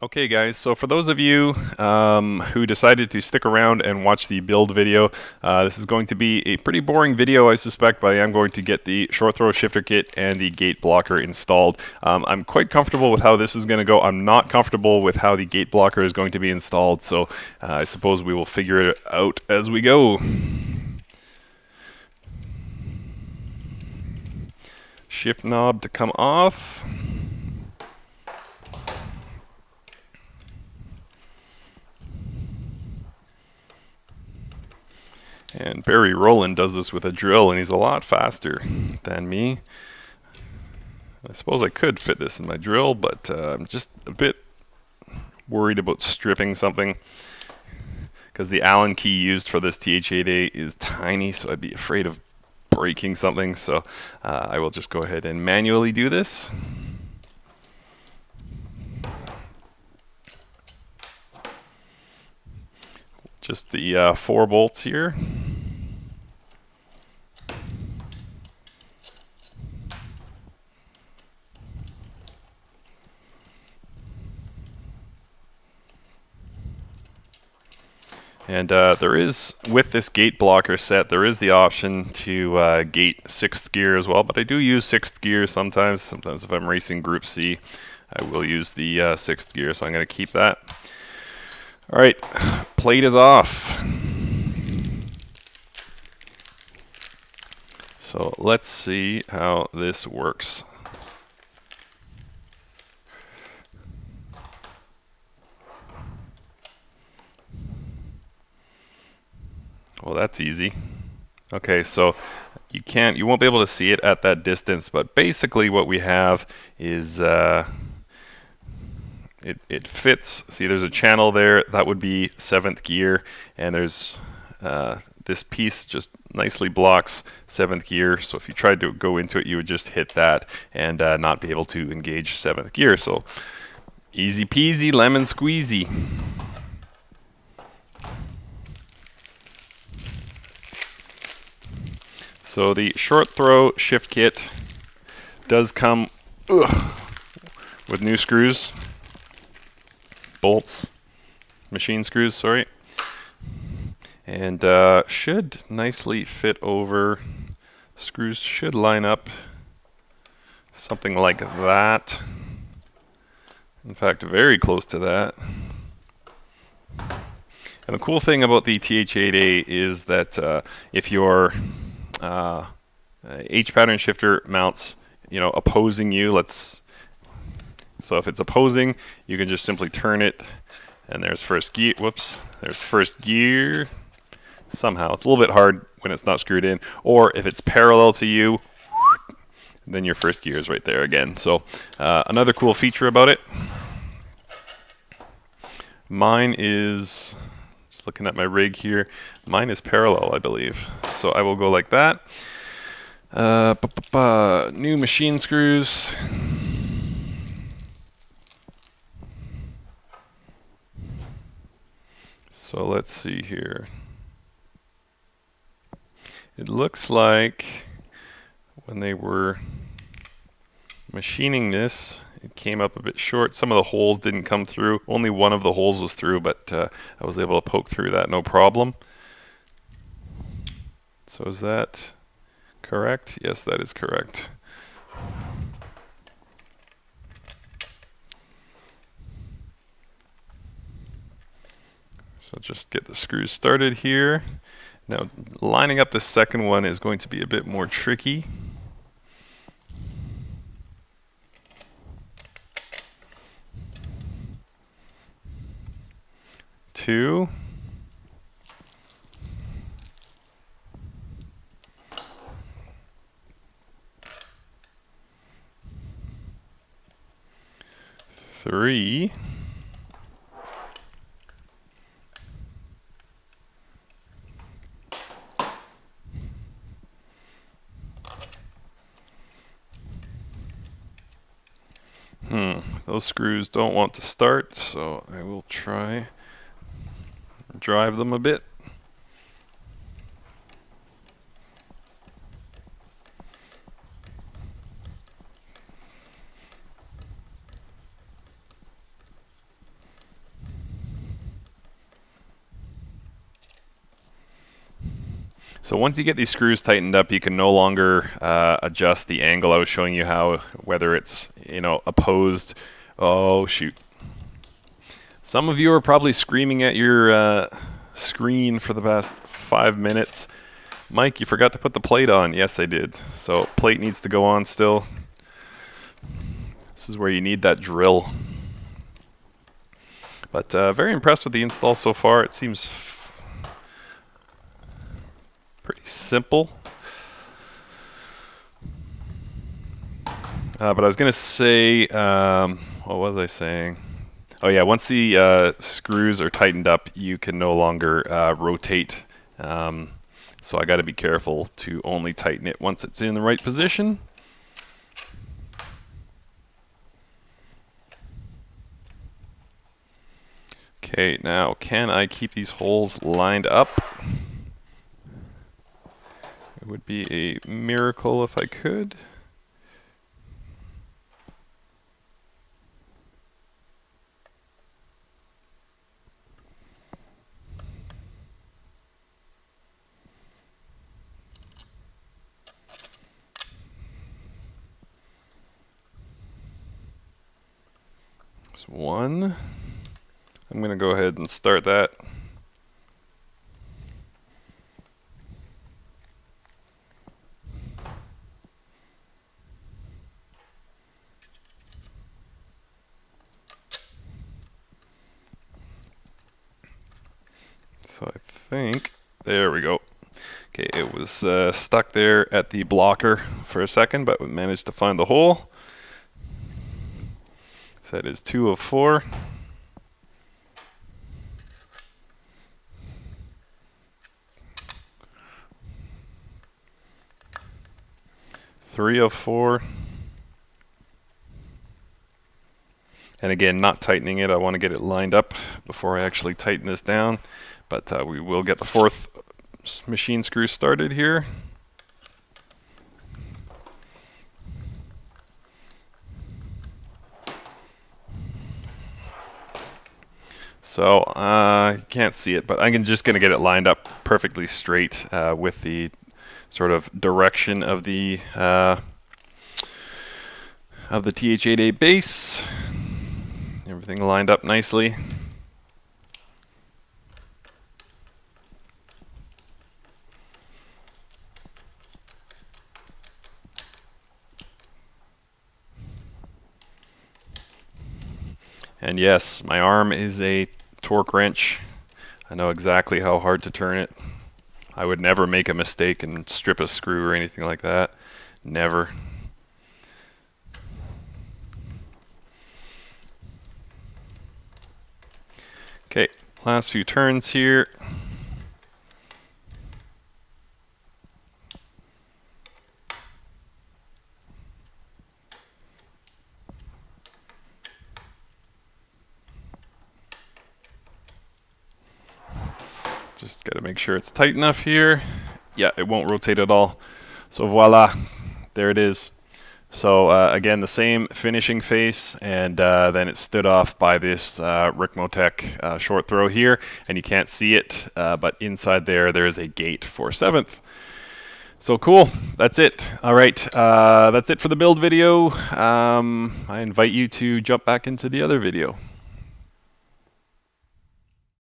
Okay guys, so for those of you who decided to stick around and watch the build video, this is going to be a pretty boring video I suspect, but I am going to get the short throw shifter kit and the gate blocker installed. I'm quite comfortable with how this is going to go. I'm not comfortable with how the gate blocker is going to be installed, so I suppose we will figure it out as we go. Shift knob to come off. And Barry Rowland does this with a drill, and he's a lot faster than me. I suppose I could fit this in my drill, but I'm just a bit worried about stripping something because the Allen key used for this TH8A is tiny, so I'd be afraid of breaking something. So I will just go ahead and manually do this. Just the 4 bolts here. And there is, with this gate blocker set, there is the option to gate 6th gear as well, but I do use 6th gear sometimes. Sometimes if I'm racing Group C, I will use the 6th gear, so I'm going to keep that. Alright, plate is off. So let's see how this works. Well, that's easy. Okay, so you won't be able to see it at that distance, but basically what we have is it fits. See, there's a channel there. That would be 7th gear, and there's this piece just nicely blocks 7th gear. So if you tried to go into it, you would just hit that and not be able to engage 7th gear. So easy peasy, lemon squeezy. So the short throw shift kit does come with new screws, bolts, machine screws, sorry, and should nicely fit over. Screws should line up something like that. In fact, very close to that. And the cool thing about the TH8A is that if your H pattern shifter mounts, opposing you, so if it's opposing, you can just simply turn it, and there's first gear. Whoops, there's first gear. Somehow it's a little bit hard when it's not screwed in, or if it's parallel to you, then your first gear is right there again. So another cool feature about it. Mine is, just looking at my rig here, mine is parallel, I believe. So I will go like that. New machine screws. So let's see here. It looks like when they were machining this, it came up a bit short. Some of the holes didn't come through. Only one of the holes was through, but I was able to poke through that no problem. So is that correct? Yes, that is correct. So just get the screws started here. Now, lining up the second one is going to be a bit more tricky. Two. Three. Those screws don't want to start, so I will try drive them a bit. So once you get these screws tightened up, you can no longer adjust the angle. I was showing you how, whether it's, you know, opposed. Oh shoot. Some of you are probably screaming at your screen for the past 5 minutes. Mike, you forgot to put the plate on. Yes, I did. So plate needs to go on still. This is where you need that drill. But very impressed with the install so far. It seems pretty simple. But I was going to say, what was I saying? Oh yeah, once the screws are tightened up, you can no longer rotate. So I got to be careful to only tighten it once it's in the right position. Okay, now can I keep these holes lined up? It would be a miracle if I could. There's one. I'm going to go ahead and start that. So I think, there we go. Okay, it was stuck there at the blocker for a second, but we managed to find the hole. So that is 2 of 4. Three of 4. And again, not tightening it. I want to get it lined up before I actually tighten this down. But we will get the 4th machine screw started here. So you can't see it, but I'm just going to get it lined up perfectly straight with the sort of direction of the TH8A base. Everything lined up nicely. And yes, my arm is a torque wrench. I know exactly how hard to turn it. I would never make a mistake and strip a screw or anything like that. Never. Okay, last few turns here. Just got to make sure it's tight enough here. Yeah, it won't rotate at all. So voila, there it is. So again, the same finishing face, and then it stood off by this Ricmotech short throw here, and you can't see it, but inside there is a gate for 7th. So cool, that's it. All right, that's it for the build video. I invite you to jump back into the other video.